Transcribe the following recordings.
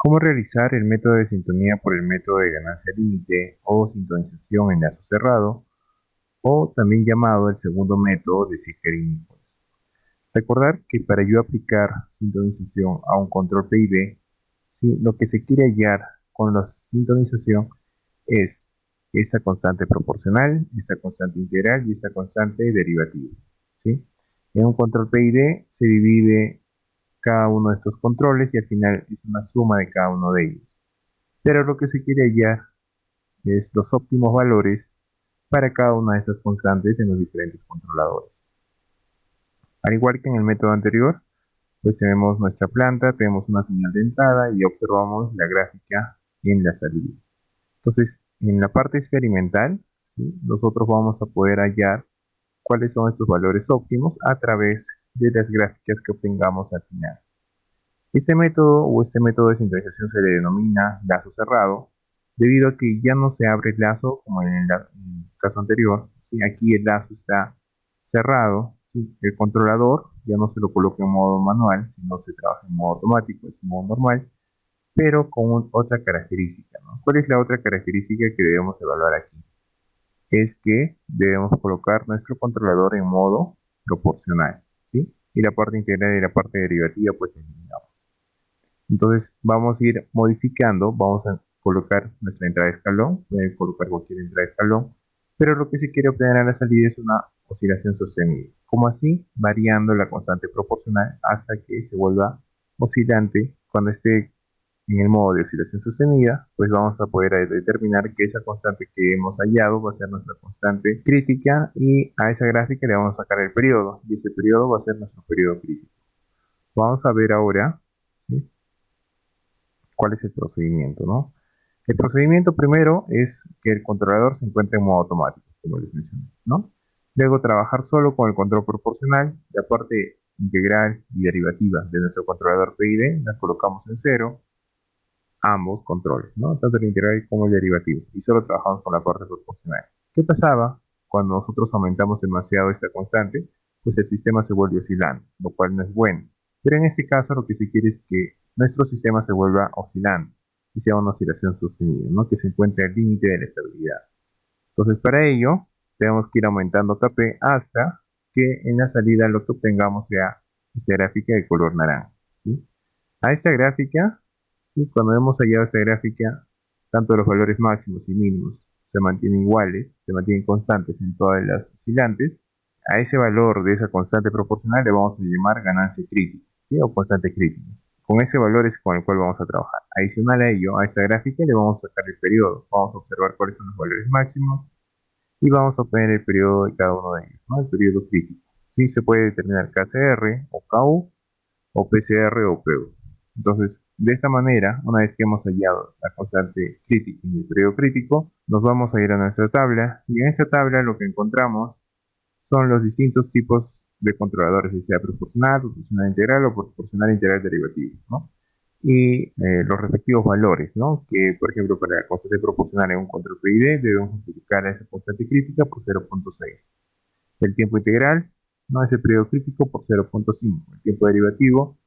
¿Cómo realizar el método de sintonía por el método de ganancia límite o sintonización en lazo cerrado, o también llamado el segundo método de Ziegler-Nichols? Recordar que para yo aplicar sintonización a un control PID, ¿sí? Lo que se quiere hallar con la sintonización es esa constante proporcional, esa constante integral y esa constante derivativa, ¿sí? En un control PID se divide cada uno de estos controles y al final es una suma de cada uno de ellos. Pero lo que se quiere hallar es los óptimos valores para cada una de estas constantes en los diferentes controladores. Al igual que en el método anterior, pues tenemos nuestra planta, tenemos una señal de entrada y observamos la gráfica en la salida. Entonces, en la parte experimental, ¿sí? Nosotros vamos a poder hallar cuáles son estos valores óptimos a través de las gráficas que obtengamos al final. Este método de sintonización se le denomina lazo cerrado, debido a que ya no se abre el lazo como en el caso anterior. ¿Sí? Aquí el lazo está cerrado, ¿sí? El controlador ya no se lo coloca en modo manual, sino se trabaja en modo automático, es modo normal, pero con otra característica, ¿no? ¿Cuál es la otra característica que debemos evaluar aquí? Es que debemos colocar nuestro controlador en modo proporcional, ¿sí? Y la parte integral y la parte derivativa pues eliminamos. Entonces vamos a ir modificando, vamos a colocar nuestra entrada de escalón, pueden colocar cualquier entrada de escalón, pero lo que se quiere obtener a la salida es una oscilación sostenida. ¿Cómo así? Variando la constante proporcional hasta que se vuelva oscilante. Cuando esté en el modo de oscilación sostenida, pues vamos a poder determinar que esa constante que hemos hallado va a ser nuestra constante crítica y a esa gráfica le vamos a sacar el periodo y ese periodo va a ser nuestro periodo crítico. Vamos a ver ahora, ¿sí? ¿Cuál es el procedimiento, no? El procedimiento primero es que el controlador se encuentre en modo automático, como les mencioné, ¿no? Luego trabajar solo con el control proporcional, la parte integral y derivativa de nuestro controlador PID la colocamos en cero, ambos controles, ¿no? Tanto el integral como el derivativo, y solo trabajamos con la parte proporcional. ¿Qué pasaba cuando nosotros aumentamos demasiado esta constante? Pues el sistema se vuelve oscilante, lo cual no es bueno. Pero en este caso lo que se quiere es que nuestro sistema se vuelva oscilante y sea una oscilación sostenida, ¿no? Que se encuentre al límite de la estabilidad. Entonces, para ello, tenemos que ir aumentando Kp hasta que en la salida lo que obtengamos sea esta gráfica de color naranja, ¿sí? A esta gráfica, ¿sí? Cuando hemos hallado esta gráfica, tanto los valores máximos y mínimos se mantienen iguales, se mantienen constantes en todas las oscilantes. A ese valor de esa constante proporcional le vamos a llamar ganancia crítica, ¿sí? O constante crítica. Con ese valor es con el cual vamos a trabajar. Adicional a ello, a esta gráfica le vamos a sacar el periodo. Vamos a observar cuáles son los valores máximos y vamos a obtener el periodo de cada uno de ellos, ¿no? El periodo crítico. Sí, se puede determinar KCR o KU o PCR o PU. Entonces, de esta manera, una vez que hemos hallado la constante crítica y el periodo crítico, nos vamos a ir a nuestra tabla y en esta tabla lo que encontramos son los distintos tipos de controladores, ya sea proporcional integral o proporcional integral derivativo, ¿no? Y los respectivos valores, ¿no? Que, por ejemplo, para la constante proporcional en un control PID debemos multiplicar a esa constante crítica por 0.6. El tiempo integral, ¿no? Es el periodo crítico por 0.5. El tiempo derivativo,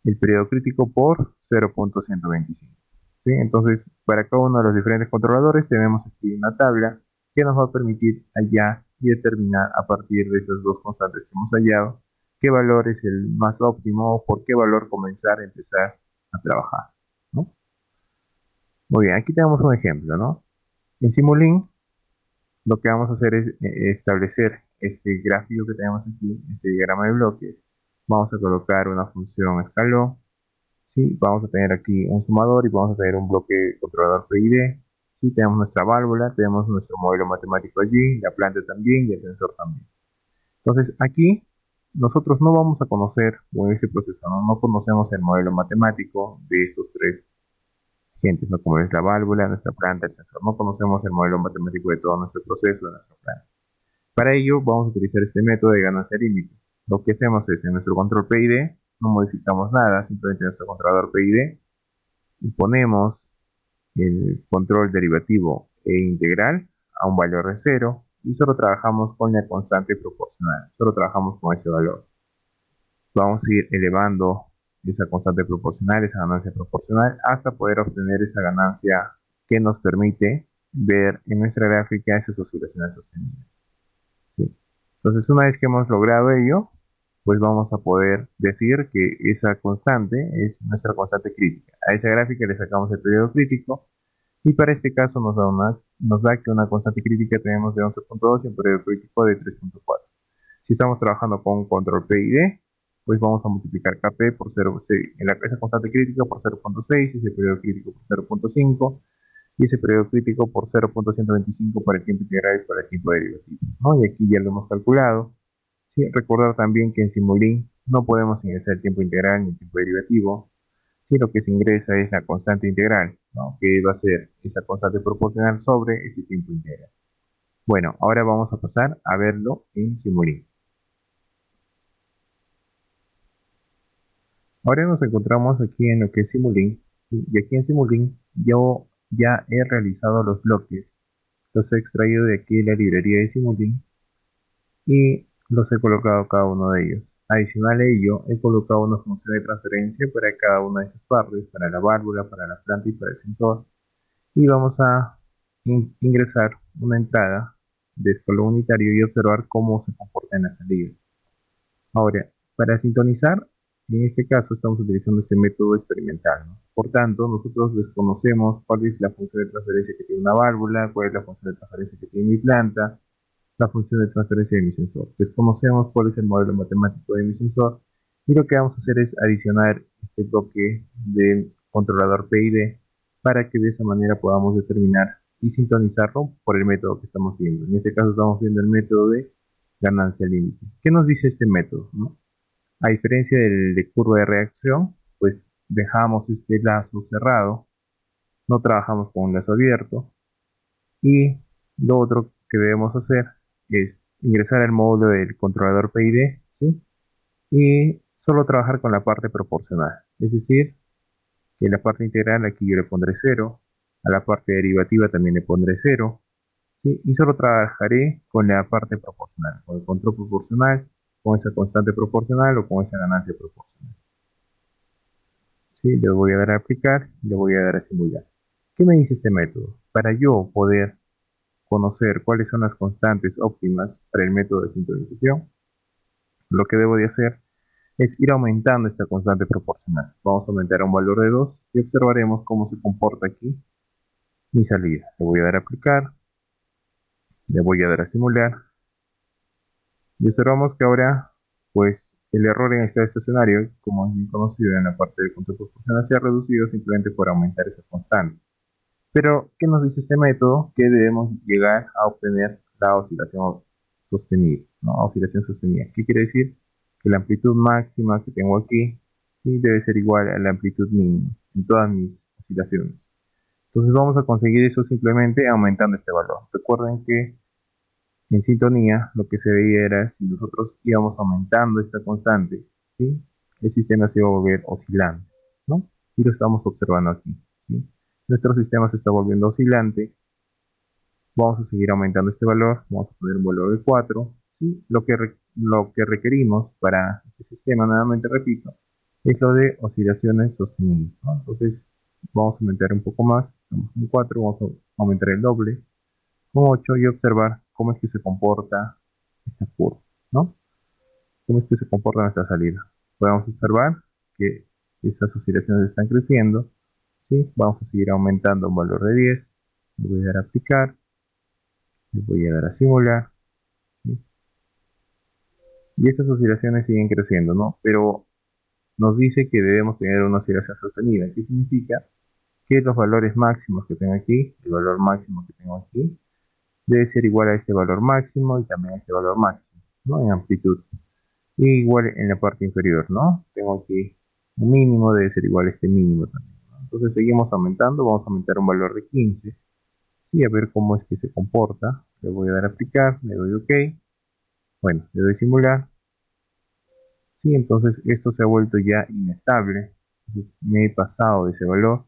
el periodo crítico por 0.125. ¿Sí? Entonces, para cada uno de los diferentes controladores tenemos aquí una tabla que nos va a permitir hallar y determinar a partir de esas dos constantes que hemos hallado qué valor es el más óptimo o por qué valor empezar a trabajar, ¿no? Muy bien, aquí tenemos un ejemplo, ¿no? En Simulink lo que vamos a hacer es establecer este gráfico que tenemos aquí, este diagrama de bloques. Vamos a colocar una función escalón. ¿Sí? Vamos a tener aquí un sumador y vamos a tener un bloque controlador PID. ¿Sí? Tenemos nuestra válvula, tenemos nuestro modelo matemático allí, la planta también y el sensor también. Entonces aquí nosotros no vamos a conocer, o en este proceso no conocemos el modelo matemático de estos tres agentes, ¿no? Como es la válvula, nuestra planta, el sensor. No conocemos el modelo matemático de todo nuestro proceso, de nuestra planta. Para ello vamos a utilizar este método de ganancia límite. Lo que hacemos es en nuestro control PID no modificamos nada, simplemente en nuestro controlador PID y ponemos el control derivativo e integral a un valor de cero y solo trabajamos con la constante proporcional, solo trabajamos con ese valor. Vamos a ir elevando esa constante proporcional, esa ganancia proporcional, hasta poder obtener esa ganancia que nos permite ver en nuestra gráfica esas oscilaciones sostenidas. ¿Sí? Entonces, una vez que hemos logrado ello, pues vamos a poder decir que esa constante es nuestra constante crítica. A esa gráfica le sacamos el periodo crítico y para este caso nos da que una constante crítica tenemos de 11.2 y un periodo crítico de 3.4. Si estamos trabajando con control P y D, pues vamos a multiplicar Kp por 0, esa constante crítica por 0.6, ese periodo crítico por 0.5 y ese periodo crítico por 0.125 para el tiempo integral y para el tiempo derivativo, ¿no? Y aquí ya lo hemos calculado. Sí, recordar también que en Simulink no podemos ingresar el tiempo integral ni el tiempo derivativo, si lo que se ingresa es la constante integral, ¿no? Que va a ser esa constante proporcional sobre ese tiempo integral. Bueno, ahora vamos a pasar a verlo en Simulink. Ahora nos encontramos aquí en lo que es Simulink, ¿sí? Y aquí en Simulink yo ya he realizado los bloques, los he extraído de aquí la librería de Simulink y los he colocado cada uno de ellos. Adicional a ello, he colocado una función de transferencia para cada una de esas partes, para la válvula, para la planta y para el sensor. Y vamos a ingresar una entrada de escalón unitario y observar cómo se comporta en la salida. Ahora, para sintonizar, en este caso estamos utilizando este método experimental, ¿no? Por tanto, nosotros desconocemos cuál es la función de transferencia que tiene una válvula, cuál es la función de transferencia que tiene mi planta, la función de transferencia de mi sensor. Desconocemos cuál es el modelo matemático de mi sensor y lo que vamos a hacer es adicionar este bloque del controlador PID para que de esa manera podamos determinar y sintonizarlo por el método que estamos viendo. En este caso estamos viendo el método de ganancia límite. ¿Qué nos dice este método, no? A diferencia del de curva de reacción, pues dejamos este lazo cerrado, no trabajamos con un lazo abierto y lo otro que debemos hacer es ingresar al módulo del controlador PID, ¿sí? Y solo trabajar con la parte proporcional, es decir, que la parte integral aquí yo le pondré 0, a la parte derivativa también le pondré 0, ¿sí? Y solo trabajaré con la parte proporcional, con el control proporcional, con esa constante proporcional o con esa ganancia proporcional. ¿Sí? Le voy a dar a aplicar y le voy a dar a simular. ¿Qué me dice este método? Para yo poder conocer cuáles son las constantes óptimas para el método de sintonización, lo que debo de hacer es ir aumentando esta constante proporcional. Vamos a aumentar a un valor de 2 y observaremos cómo se comporta aquí mi salida. Le voy a dar a aplicar, le voy a dar a simular y observamos que ahora, pues, el error en este estacionario, como es bien conocido en la parte del control proporcional, se ha reducido simplemente por aumentar esa constante. Pero, ¿qué nos dice este método? Que debemos llegar a obtener la oscilación sostenida, ¿no? Oscilación sostenida. ¿Qué quiere decir? Que la amplitud máxima que tengo aquí, sí, debe ser igual a la amplitud mínima en todas mis oscilaciones. Entonces vamos a conseguir eso simplemente aumentando este valor. Recuerden que en sintonía lo que se veía era si nosotros íbamos aumentando esta constante, ¿sí? El sistema se iba a volver oscilante, ¿no? Y lo estamos observando aquí, ¿sí? Nuestro sistema se está volviendo oscilante. Vamos a seguir aumentando este valor. Vamos a poner un valor de 4. ¿Sí? Lo que requerimos para este sistema, nuevamente repito, es lo de oscilaciones sostenidas, ¿no? Entonces, vamos a aumentar un poco más. Estamos en 4, vamos a aumentar el doble con 8 y observar cómo es que se comporta esta curva, ¿no? Cómo es que se comporta nuestra salida. Podemos observar que estas oscilaciones están creciendo, ¿sí? Vamos a seguir aumentando un valor de 10. Le voy a dar a aplicar, le voy a dar a simular, ¿sí? Y estas oscilaciones siguen creciendo, ¿no? Pero nos dice que debemos tener una oscilación sostenida. ¿Qué significa? Que los valores máximos que tengo aquí, el valor máximo que tengo aquí, debe ser igual a este valor máximo y también a este valor máximo, ¿no? En amplitud. Y igual en la parte inferior, ¿no? Tengo aquí un mínimo, debe ser igual a este mínimo también, ¿no? Entonces seguimos aumentando, vamos a aumentar un valor de 15 y a ver cómo es que se comporta. Le voy a dar a aplicar, le doy OK, bueno, le doy simular. Sí, entonces esto se ha vuelto ya inestable. Entonces me he pasado de ese valor.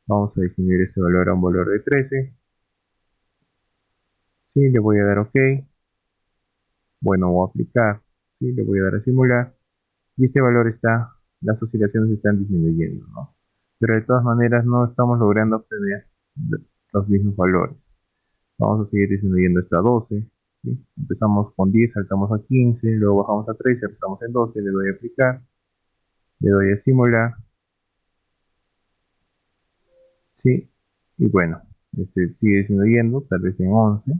Vamos a definir este valor a un valor de 13. Sí, le voy a dar OK. Bueno, voy a aplicar. Sí, le voy a dar a simular. Y este valor está las oscilaciones están disminuyendo, ¿no? Pero de todas maneras no estamos logrando obtener los mismos valores. Vamos a seguir disminuyendo hasta 12, ¿sí? Empezamos con 10, saltamos a 15, luego bajamos a 13, empezamos en 12, le doy a aplicar, le doy a simular, ¿sí? Y bueno, sigue disminuyendo, tal vez en 11.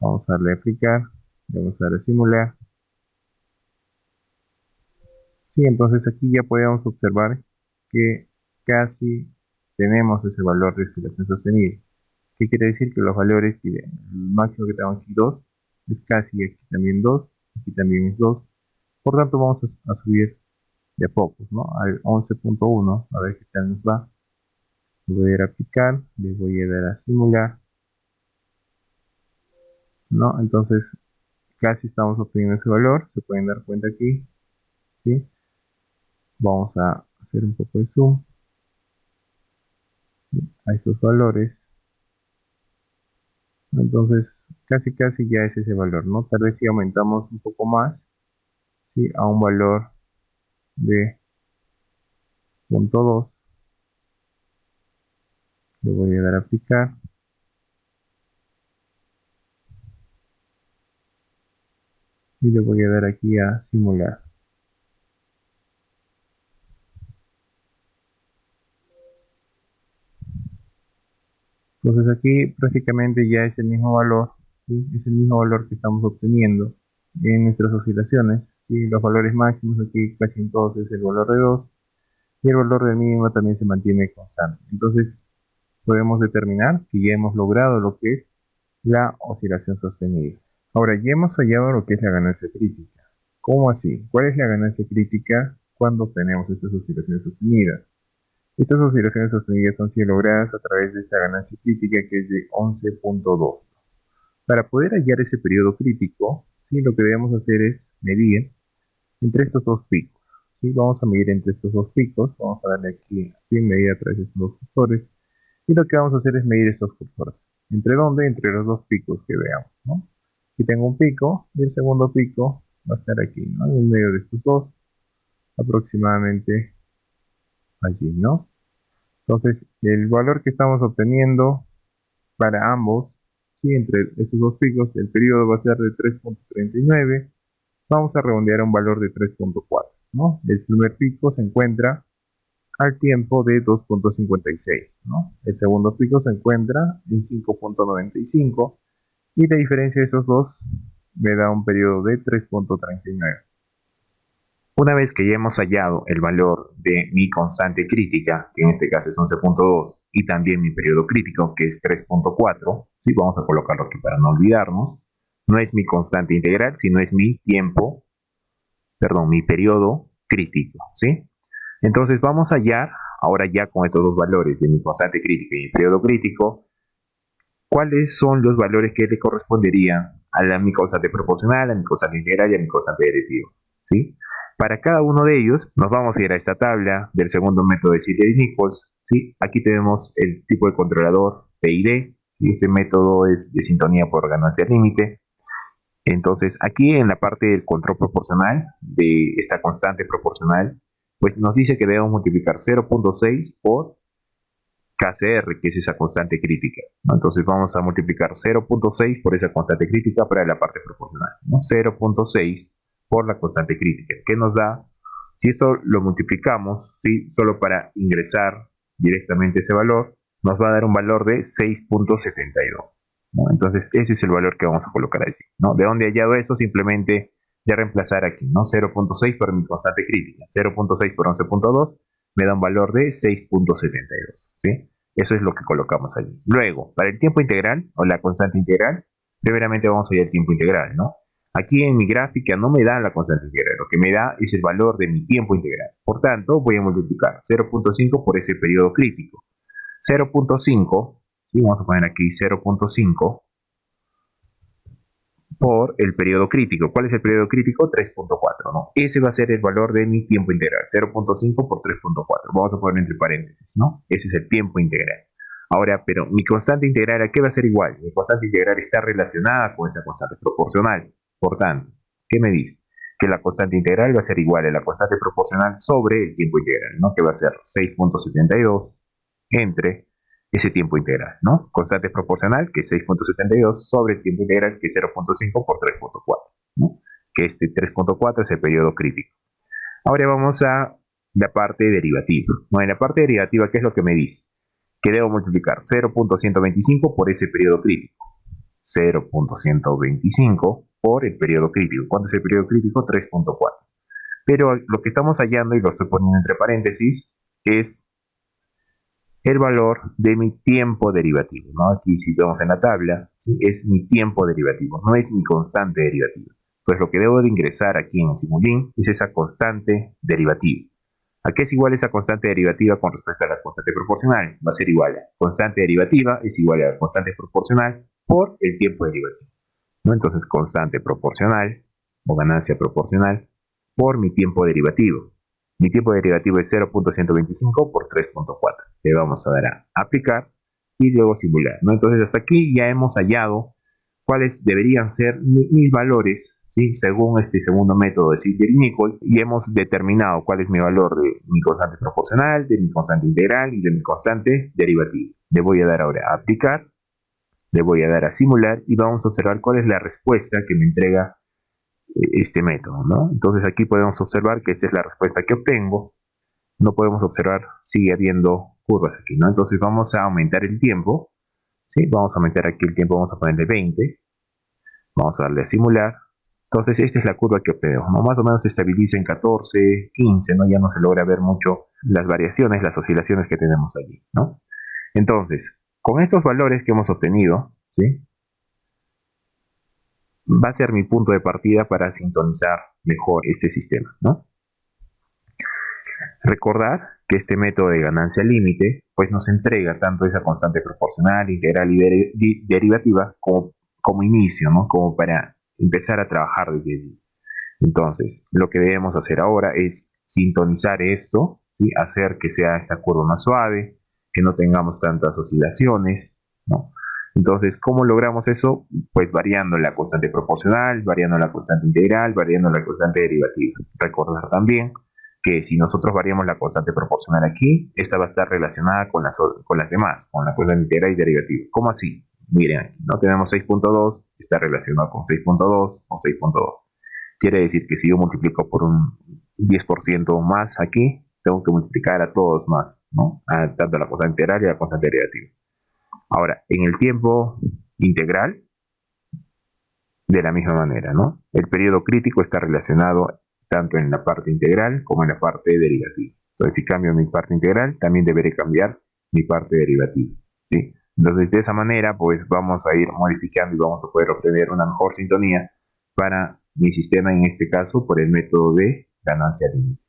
Vamos a darle a aplicar, le vamos a dar a simular. Sí, entonces aquí ya podemos observar que casi tenemos ese valor de oscilación sostenible. ¿Qué quiere decir? Que los valores, que el máximo que tenemos aquí 2, es casi, aquí también 2, aquí también es 2. Por tanto, vamos a subir de a pocos, ¿no? Al 11.1, a ver qué tal nos va. Le voy a dar a aplicar, le voy a dar a simular, ¿no? Entonces, casi estamos obteniendo ese valor, se pueden dar cuenta aquí, ¿sí? Vamos a hacer un poco de zoom a estos valores. Entonces, casi ya es ese valor, ¿no? Tal vez si aumentamos un poco más, ¿sí? A un valor de 0.2, le voy a dar a aplicar y le voy a dar aquí a simular. Entonces aquí prácticamente ya es el mismo valor, ¿sí? Es el mismo valor que estamos obteniendo en nuestras oscilaciones, ¿sí? Los valores máximos aquí casi en todos es el valor de 2 y el valor de mínimo también se mantiene constante. Entonces podemos determinar que ya hemos logrado lo que es la oscilación sostenida. Ahora ya hemos hallado lo que es la ganancia crítica. ¿Cómo así? ¿Cuál es la ganancia crítica cuando obtenemos estas oscilaciones sostenidas? Estas oscilaciones sostenidas han sido logradas a través de esta ganancia crítica que es de 11.2. Para poder hallar ese periodo crítico, ¿sí? Lo que debemos hacer es medir entre estos dos picos. ¿Sí? Vamos a medir entre estos dos picos, vamos a darle aquí medir a través de estos dos cursores, y lo que vamos a hacer es medir estos cursores. ¿Entre dónde? Entre los dos picos que veamos, ¿no? Aquí tengo un pico y el segundo pico va a estar aquí, ¿no? En medio de estos dos, aproximadamente allí, ¿no? Entonces, el valor que estamos obteniendo para ambos, ¿sí? Entre estos dos picos, el periodo va a ser de 3.39. Vamos a redondear a un valor de 3.4, ¿no? El primer pico se encuentra al tiempo de 2.56, ¿no? El segundo pico se encuentra en 5.95 y la diferencia de esos dos me da un periodo de 3.39. Una vez que ya hemos hallado el valor de mi constante crítica, que en este caso es 11.2, y también mi periodo crítico, que es 3.4, ¿sí? Vamos a colocarlo aquí para no olvidarnos. No es mi constante integral, sino es mi tiempo, perdón, mi periodo crítico, ¿sí? Entonces vamos a hallar, ahora ya con estos dos valores de mi constante crítica y mi periodo crítico, cuáles son los valores que le corresponderían a mi constante proporcional, a mi constante integral y a mi constante derivativo, ¿sí? Para cada uno de ellos nos vamos a ir a esta tabla del segundo método de Seater-Nichols, ¿sí? Aquí tenemos el tipo de controlador PID, ¿sí? Este método es de sintonía por ganancia límite. Entonces aquí en la parte del control proporcional de esta constante proporcional, pues nos dice que debemos multiplicar 0.6 por KCR, que es esa constante crítica, ¿no? Entonces vamos a multiplicar 0.6 por esa constante crítica para la parte proporcional, ¿no? 0.6 por la constante crítica, que nos da, si esto lo multiplicamos, ¿sí? Solo para ingresar directamente ese valor, nos va a dar un valor de 6.72, ¿no? Entonces ese es el valor que vamos a colocar allí, ¿no? ¿De dónde he hallado eso? Simplemente ya reemplazar aquí, ¿no? 0.6 por mi constante crítica, 0.6 por 11.2 me da un valor de 6.72, ¿sí? Eso es lo que colocamos allí. Luego, para el tiempo integral o la constante integral, primeramente vamos a ir al tiempo integral, ¿no? Aquí en mi gráfica no me da la constante integral, lo que me da es el valor de mi tiempo integral. Por tanto, voy a multiplicar 0.5 por ese periodo crítico. 0.5, ¿sí? Vamos a poner aquí 0.5 por el periodo crítico. ¿Cuál es el periodo crítico? 3.4, ¿no? Ese va a ser el valor de mi tiempo integral, 0.5 por 3.4. Vamos a poner entre paréntesis, ¿no? Ese es el tiempo integral. Ahora, pero mi constante integral, ¿a qué va a ser igual? Mi constante integral está relacionada con esa constante proporcional. Por tanto, ¿qué me dice? que la constante integral va a ser igual a la constante proporcional sobre el tiempo integral, ¿no? Que va a ser 6.72 entre ese tiempo integral, ¿no? Constante proporcional, que es 6.72 sobre el tiempo integral, que es 0.5 por 3.4, ¿no? Que este 3.4 es el periodo crítico. Ahora vamos a la parte derivativa, ¿no? En la parte derivativa, ¿qué es lo que me dice? Que debo multiplicar 0.125 por ese periodo crítico. 0.125 por el periodo crítico. ¿Cuánto es el periodo crítico? 3.4. Pero lo que estamos hallando, y lo estoy poniendo entre paréntesis, es el valor de mi tiempo derivativo, ¿no? Aquí si vemos en la tabla, ¿sí? Es mi tiempo derivativo, no es mi constante derivativa. Entonces lo que debo de ingresar aquí en el Simulink es esa constante derivativa. ¿A qué es igual esa constante derivativa con respecto a la constante proporcional? Va a ser igual a constante derivativa es igual a la constante proporcional por el tiempo derivativo, ¿no? Entonces constante proporcional o ganancia proporcional por mi tiempo derivativo. Mi tiempo derivativo es 0.125 por 3.4. Le vamos a dar a aplicar y luego simular, ¿no? Entonces hasta aquí ya hemos hallado cuáles deberían ser mis valores, ¿sí? Según este segundo método de Zilker-Nichols, y hemos determinado cuál es mi valor de mi constante proporcional, de mi constante integral y de mi constante derivativa. Le voy a dar ahora a aplicar, le voy a dar a simular y vamos a observar cuál es la respuesta que me entrega este método, ¿no? Entonces aquí podemos observar que esta es la respuesta que obtengo. No podemos observar, sigue habiendo curvas aquí, ¿no? Entonces vamos a aumentar el tiempo, ¿sí? Vamos a aumentar aquí el tiempo, vamos a ponerle 20. Vamos a darle a simular. Entonces esta es la curva que obtenemos, ¿no? Más o menos se estabiliza en 14, 15, ¿no? Ya no se logra ver mucho las variaciones, las oscilaciones que tenemos allí, ¿no? Entonces, con estos valores que hemos obtenido, ¿sí? Va a ser mi punto de partida para sintonizar mejor este sistema, ¿no? Recordar que este método de ganancia límite pues nos entrega tanto esa constante proporcional, integral y derivativa como inicio, ¿no? Como para empezar a trabajar desde allí. Entonces, lo que debemos hacer ahora es sintonizar esto, ¿sí? Hacer que sea esta curva más suave, que no tengamos tantas oscilaciones, ¿no? Entonces, ¿cómo logramos eso? Pues variando la constante proporcional, variando la constante integral, variando la constante derivativa. Recordar también que si nosotros variamos la constante proporcional aquí, esta va a estar relacionada con las demás, con la constante integral y derivativa. ¿Cómo así? Miren, aquí no tenemos 6.2, está relacionado con 6.2 o 6.2. Quiere decir que si yo multiplico por un 10% más aquí, tengo que multiplicar a todos más, ¿no? Tanto la constante integral y la constante derivativa. Ahora, en el tiempo integral, de la misma manera, ¿no? El periodo crítico está relacionado tanto en la parte integral como en la parte derivativa. Entonces, si cambio mi parte integral, también deberé cambiar mi parte derivativa, ¿sí? Entonces, de esa manera, pues vamos a ir modificando y vamos a poder obtener una mejor sintonía para mi sistema, en este caso, por el método de ganancia límite.